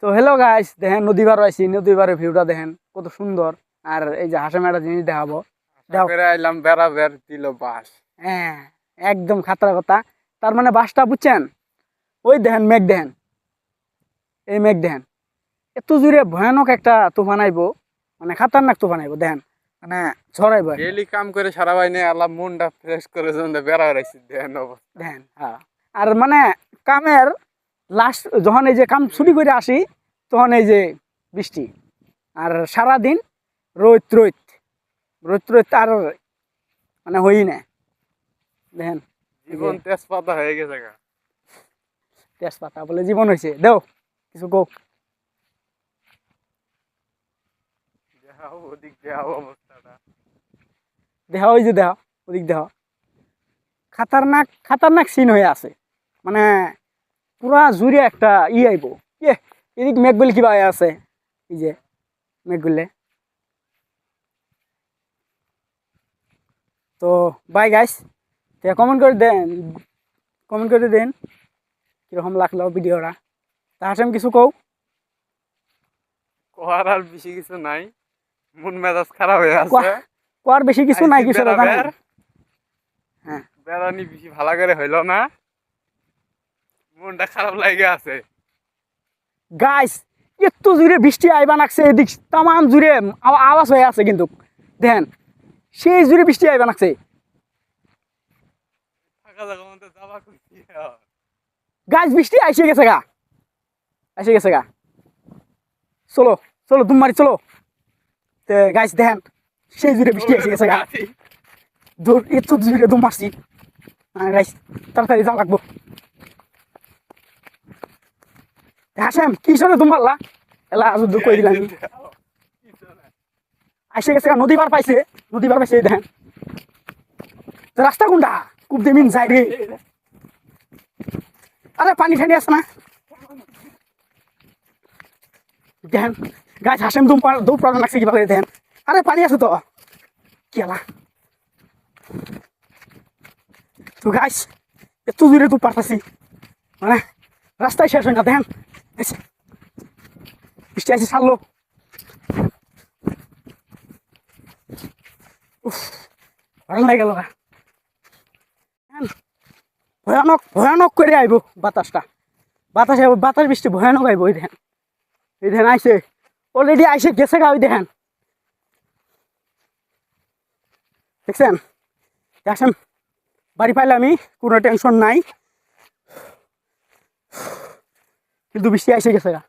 তো hello guys, দেখেন নদী পার আইছি, নদী পারের ভিউটা দেখেন কত সুন্দর। আর এই যে হাসেম একটা জিনিস দেখাবো, দেখো। করে আইলাম বেড়াবের দিল বাস। হ্যাঁ, একদম খাতরা কথা। তার মানে বাসটা বুঝছেন, ওই দেখেন মেঘ দেখেন, এই মেঘ দেখেন, এত জোরে ভয়ানক একটা তুফান আইবো, মানে খাতারনাক তুফান আইবো দেখেন, মানে ঝড়াইবো একদম। ডেইলি কাম করে সারা বাইনে আল্লাহ মনটা ফ্রেশ করে জন্য বেড়া রাখছি দেখেন অবস্থা। দেখেন হ্যাঁ। আর মানে কামের লাস্ট যখন এই যে কাম ছুটি করে আসি, তখন এই যে বৃষ্টি, আর সারাদিন রোদ রোদ রোদ রোদ, আর মানে হই না। দেখেন জীবন তেজপাতা হয়ে গেছে গা। তেজপাতা বলে জীবন হয়েছে, দেও কিছু কোক। দেখাও ওদিক দেখাও অবস্থাটা। দেখা ওই যে দেখা ওদিক দেখা, খাতারনাক খাতারনাক সিন হয়ে আছে, মানে পুরা জুড়ে একটা আইব। ইয়ে, এদিক মেঘগুলি কিবা আছে, এই যে মেঘগুলি। তো বাই গাইস, কমেন্ট করে দেন, কমেন্ট করে দেন কিরকম লাগলো ভিডিওটা। তা হাসেম কিছু কও। কোয়ার আর বেশি কিছু নাই, মন মেজাজ খারাপ হয়ে আছে। কোয়ার বেশি কিছু নাই, কিছু বেড়াবের হ্যাঁ, বেড়ানি বেশি ভালো করে হইল না, মনটা খারাপ লাগে আছে। গাইস এত জুড়ে বৃষ্টি আইবা নাকছে, এদিক তামাম জুড়ে আওয়াজ হয়ে আছে, কিন্তু দেখেন সেই জুড়ে বৃষ্টি আইবা নাকছে। থাকা জায়গা মধ্যে যাবা কইছি। গাছ বৃষ্টি আইসে গেছে গা, এসে গেছে গা। চলো চলো দুম মারি চলো। তে গাছ দেখেন সেই জুড়ে বৃষ্টি এসে গেছে গা, দৌড় এত জুড়ে দুম মারছি। গাছ তাড়াতাড়ি যাওয়া লাগবো। হাসেম কি সরে দুম মারলা, এলা আজ কই দিলাম। আইসে গেছে গা, নদী পার পাইছে, নদী পার পাইছে। দেখেন রাস্তা কোনটা, খুব দেমিন যাই রে। আরে পানি ঠানি আছে না, দেখেন গাছ হাসেম দৌড় পাড়া লাগছে কিভাবে দেখেন। আরে পানি আছে তো, কি আলা। তো গাছ এত দূরে তো পারতাছি, মানে রাস্তায় শেষ হয় না। দেখেন বৃষ্টি আছে ছাড়লো। ভালো লাগে গেল, ভয়ানক ভয়ানক করে আইব বাতাসটা, বাতাস বাতাস বৃষ্টি ভয়ানক আইব। ওই দেখেন, এই দেখেন আইসে, অলরেডি আইসে গেছে গা। ওই দেখেন, দেখছেন আসেন বাড়ি পাইলে আমি কোনো টেনশন নাই, কিন্তু বৃষ্টি আইসে গেছে গা।